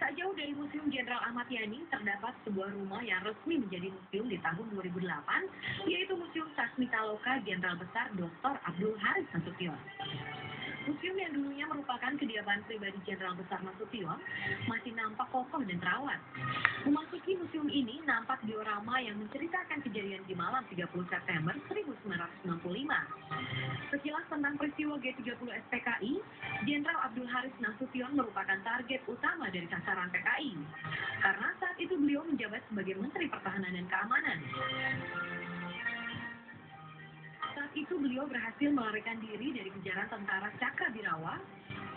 Tak jauh dari Museum Jenderal Ahmad Yani, terdapat sebuah rumah yang resmi menjadi museum di tahun 2008, yaitu Museum Sasmitaloka Jenderal Besar Dr. Abdul Haris Nasution. Museum yang dulunya merupakan kediaman pribadi Jenderal Besar Nasution masih nampak kokoh dan terawat. Memasuki museum ini nampak diorama yang menceritakan kejadian di malam 30 September 1965. Sekilas tentang peristiwa G30 SPKI, Jenderal Abdul Haris Nasution merupakan target utama dari sasaran PKI, karena saat itu beliau menjabat sebagai Menteri Pertahanan dan Keamanan. Saat itu beliau berhasil melarikan diri dari kejaran tentara Cakrawirawa.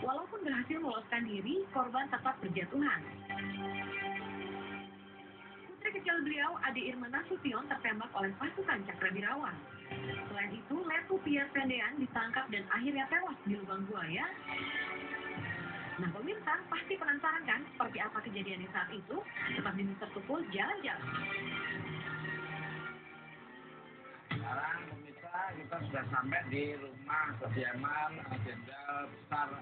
Walaupun berhasil meloloskan diri, korban tetap berjatuhan. Putri kecil beliau, Ade Irma Nasution, tertembak oleh pasukan Cakrawirawa. Selain itu, Letu Pierre Pendean ditangkap dan akhirnya tewas di lubang buaya. Nah pemirsa, pasti penasaran kan seperti apa kejadiannya saat itu? Tetap di Mr. Tukul jalan-jalan. Sekarang pemirsa, kita sudah sampai di rumah kediaman Jenderal Besar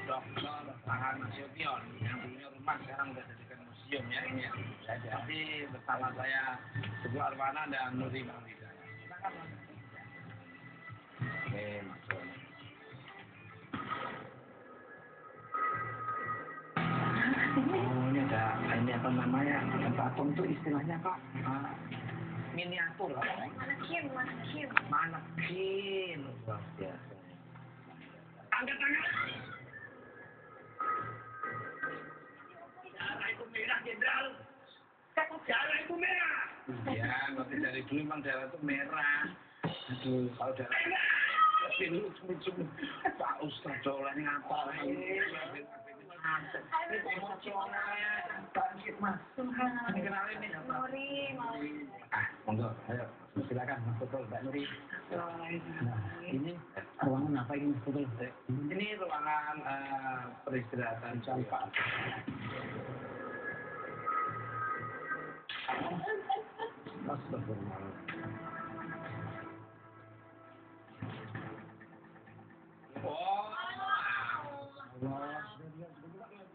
Dr. Ahmad Nasution, yang dulunya rumah sekarang sudah dijadikan museum ya ini ya. Jadi bersama saya Teguh Arwana dan Nuri Maulida. Silakan Mas. Oke, masuk. Oh, ini ada ini apa namanya? Patung itu istilahnya Pak? Miniatur apa? Manekin. Luar biasa. Angkat tangan. Darah itu merah, Jenderal. Darah itu merah. Iya, nanti dari dulu memang darah itu merah. Aduh, kalau darah tapi lucu-lucu. Pak Ustadz Jolan ngapa ini? Kenalin nih. Monggo, ayo silakan Mas Putul, Mbak Nuri. Nah, ini ruangan apa ini Mas Putul? Ini ruangan peristirahatan Pak. Astagfirullah.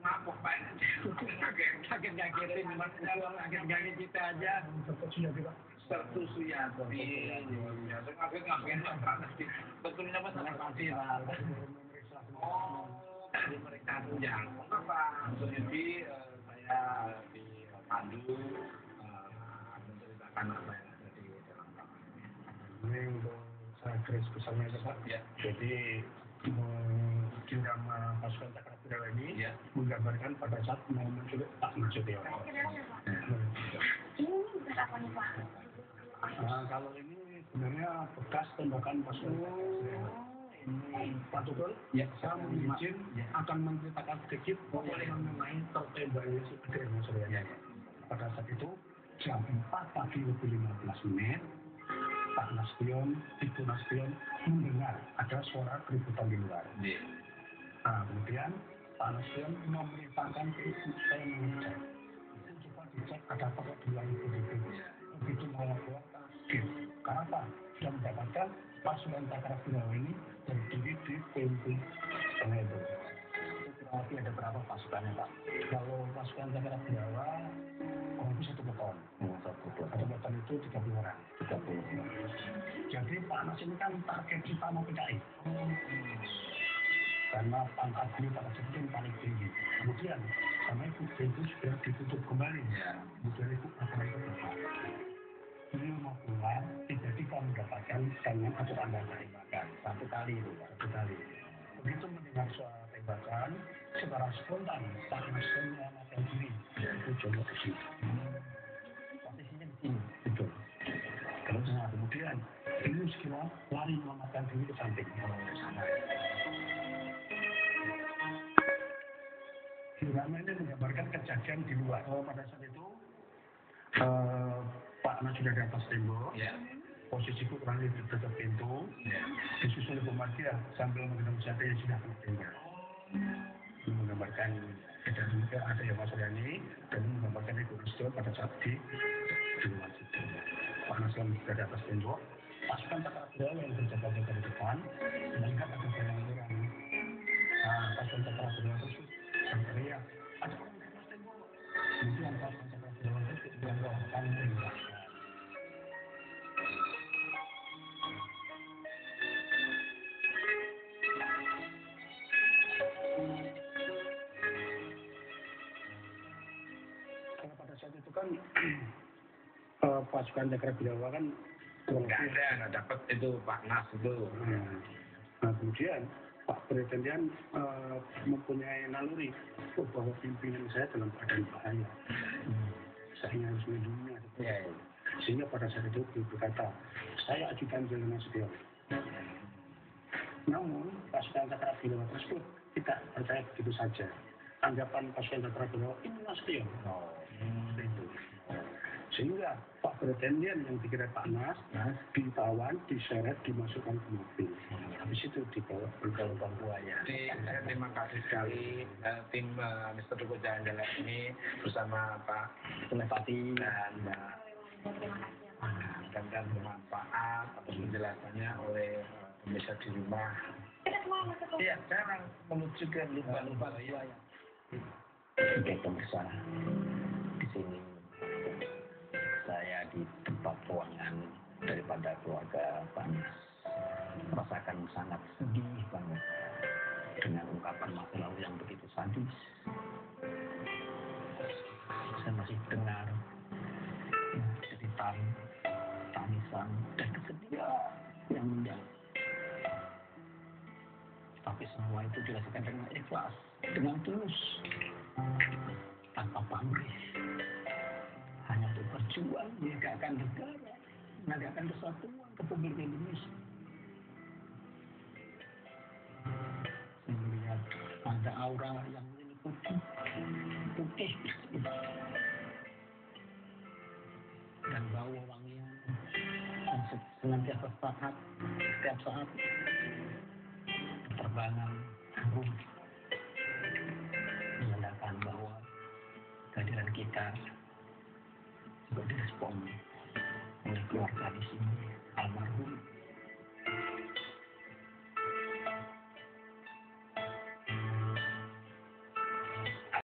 Mabuk Pak. Kaget-kagetin kaget-kaget kita aja. Sertu Suyati. Ya, kaget-kagetin betulnya Mas anak pasti lah. Oh, di mereka tunjang. Apa? Jadi saya dipandu menceritakan apa yang ada di dalam kamar ini. Ini untuk saya garis besarnya Pak. Ya. Jadi diorama pasukan Cakrawirawa ini menggambarkan pada saat mau menculik Pak Nasution. Ini bekas apa nih Pak? Nah, kalau ini sebenarnya bekas tembakan pasukan Cakrawirawa. Ini Pak Tukul, saya mohon izin akan menceritakan sedikit mengenai tertembaknya si Ade Nasution. Pada saat itu jam 4 pagi lebih 15 menit, Pak Nasution, Ibu Nasution mendengar ada suara keributan di luar. Nah, kemudian Pak Nasution memerintahkan ke ibu saya mengecek. Itu coba dicek ada apa di luar itu. Begitu mau keluar, kaget. Kenapa? Sudah mendapatkan pasukan Cakrawirawa ini berdiri di pintu setengah itu. Berarti ada berapa pasukannya Pak? Kalau pasukan Cakrawirawa kurang lebih 1 beton. Satu beton itu 30 orang. Jadi Pak Nas ini kan target utama PKI. Karena pangkat beliau pada saat itu paling tinggi. Kemudian sama itu pintu sudah ditutup kembali. Kemudian itu apa itu Bapak? Beliau mau keluar, tiba-tiba mendapatkan serangan atau tanda tembakan. Satu kali. Begitu mendengar suara tembakan, secara spontan Pak Nasution menyelamatkan diri. Itu jongkok ke sini. Posisinya di sini. Betul. Kemudian beliau segera lari menyelamatkan diri ke samping. Diorama ini menggambarkan kejadian di luar. Pada saat itu Pak Nas sudah di atas tembok. Posisiku kurang lebih dekat pintu. Disusul Ibu Martia sambil menggendong senjata yang sudah kena tembak. Ini menggambarkan kejadian ada yang Mas Yani dan menggambarkan Ibu Nasution pada saat di luar situ. Pak Nasution sudah di atas tembok. Pasukan Cakrawirawa yang berjaga-jaga di depan melihat ada banyak orang. Nah, pasukan Cakrawirawa tersebut berteriak, ada orang di atas tembok. kan pasukan Cakrawala kan nggak dapat itu Pak Nas itu. Nah, kemudian Pak Presiden mempunyai naluri bahwa pimpinan saya dalam keadaan bahaya. Saya harus melindunginya. Sehingga pada saat itu berkata, saya ajukan Jenderal Nasution. Namun pasukan Cakrawala tersebut tidak percaya begitu saja. Anggapan pasukan Cakrawala ini Nasution. Itu. Sehingga Pak Presiden yang dikira Pak Nas ditawan, diseret, dimasukkan ke mobil. Habis itu dibawa ke Buaya. Jadi saya terima kasih sekali tim Mr. Dukuh Jalan-Jalan ini bersama Pak Sunepati dan Mbak dan bermanfaat atas penjelasannya oleh pemirsa di rumah. Iya, sekarang menuju ke lumba-lumba Buaya. Oke, pemirsa, di sini saya di tempat ruangan daripada keluarga Pak Nas merasakan sangat sedih banget dengan ungkapan masa lalu yang begitu sadis. Saya masih dengar cerita, tangisan dan kesedihan yang mendalam. Tapi semua itu dirasakan dengan ikhlas, dengan tulus, tanpa pamrih. Hanya untuk berjuang menegakkan negara, menegakkan kesatuan Republik Indonesia. Saya melihat ada aura yang menyelimuti putih dan bau wangian yang senantiasa setiap saat terbangan harum menandakan bahwa kehadiran kita juga direspon oleh keluarga di sini.